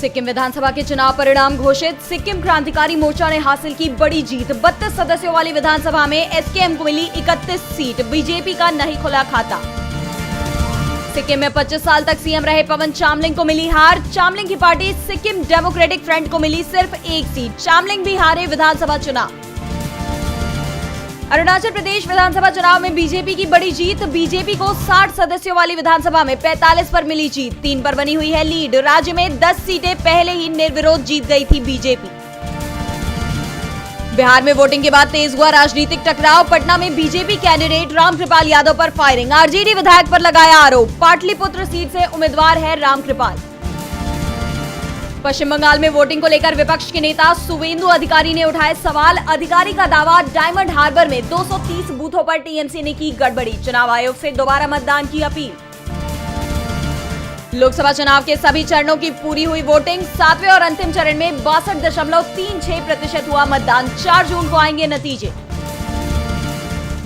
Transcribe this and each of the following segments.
सिक्किम विधानसभा के चुनाव परिणाम घोषित। सिक्किम क्रांतिकारी मोर्चा ने हासिल की बड़ी जीत। 32 सदस्यों वाली विधानसभा में एसकेएम को मिली 31 सीट। बीजेपी का नहीं खुला खाता। सिक्किम में 25 साल तक सीएम रहे पवन चामलिंग को मिली हार। चामलिंग की पार्टी सिक्किम डेमोक्रेटिक फ्रंट को मिली सिर्फ 1 सीट। चामलिंग भी हारे विधानसभा चुनाव। अरुणाचल प्रदेश विधानसभा चुनाव में बीजेपी की बड़ी जीत। बीजेपी को 60 सदस्यों वाली विधानसभा में 45 पर मिली जीत। 3 पर बनी हुई है लीड। राज्य में 10 सीटें पहले ही निर्विरोध जीत गई थी बीजेपी। बिहार में वोटिंग के बाद तेज हुआ राजनीतिक टकराव। पटना में बीजेपी कैंडिडेट रामकृपाल यादव पर फायरिंग। आरजेडी विधायक पर लगाया आरोप। पाटलिपुत्र सीट से उम्मीदवार है रामकृपाल। पश्चिम बंगाल में वोटिंग को लेकर विपक्ष के नेता सुवेंदु अधिकारी ने उठाए सवाल। अधिकारी का दावा, डायमंड हार्बर में 230 बूथों पर टीएमसी ने की गड़बड़ी। चुनाव आयोग से दोबारा मतदान की अपील। लोकसभा चुनाव के सभी चरणों की पूरी हुई वोटिंग। 7वें और अंतिम चरण में 62.36% हुआ मतदान। 4 जून को आएंगे नतीजे।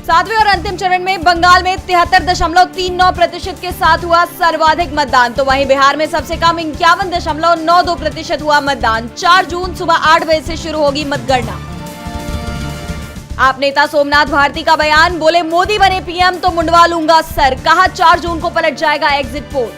7वें और अंतिम चरण में बंगाल में 73.39% के साथ हुआ सर्वाधिक मतदान, तो वहीं बिहार में सबसे कम 51.92% हुआ मतदान। 4 जून सुबह 8 बजे से शुरू होगी मतगणना। आप नेता सोमनाथ भारती का बयान, बोले मोदी बने पीएम तो मुंडवा लूंगा सर। कहा 4 जून को पलट जाएगा एग्जिट पोल।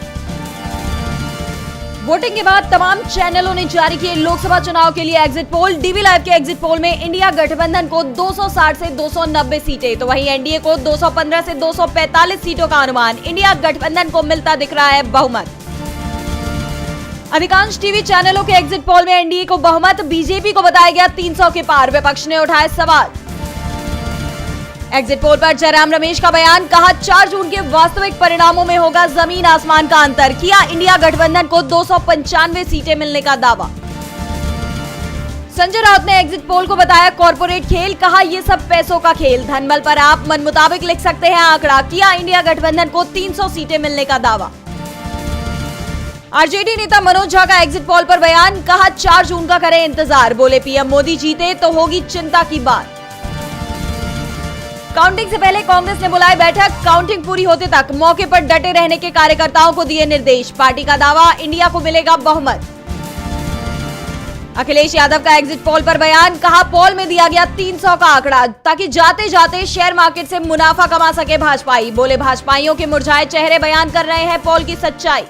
वोटिंग के बाद तमाम चैनलों ने जारी किए लोकसभा चुनाव के लिए एग्जिट पोल। डीवी लाइव के एग्जिट पोल में इंडिया गठबंधन को 260 से 290 सीटें, तो वहीं एनडीए को 215 से 245 सीटों का अनुमान। इंडिया गठबंधन को मिलता दिख रहा है बहुमत। अधिकांश टीवी चैनलों के एग्जिट पोल में एनडीए को बहुमत। बीजेपी को बताया गया 300 के पार। विपक्ष ने उठाए सवाल। एग्जिट पोल पर जयराम रमेश का बयान, कहा 4 जून के वास्तविक परिणामों में होगा जमीन आसमान का अंतर। किया इंडिया गठबंधन को 295 सीटें मिलने का दावा। संजय राउत ने एग्जिट पोल को बताया कॉर्पोरेट खेल। कहा यह सब पैसों का खेल, धनबल पर आप मन मुताबिक लिख सकते हैं आंकड़ा। किया इंडिया गठबंधन को 300 सीटें मिलने का दावा। आरजेडी नेता मनोज झा का एग्जिट पोल पर बयान, कहा 4 जून का करें इंतजार। बोले पीएम मोदी जीते तो होगी चिंता की बात। काउंटिंग से पहले कांग्रेस ने बुलाई बैठक। काउंटिंग पूरी होते तक मौके पर डटे रहने के कार्यकर्ताओं को दिए निर्देश। पार्टी का दावा, इंडिया को मिलेगा बहुमत। अखिलेश यादव का एग्जिट पोल पर बयान, कहा पोल में दिया गया 300 का आंकड़ा ताकि जाते जाते शेयर मार्केट से मुनाफा कमा सके भाजपाई। बोले भाजपाइयों के मुरझाए चेहरे बयान कर रहे हैं पोल की सच्चाई।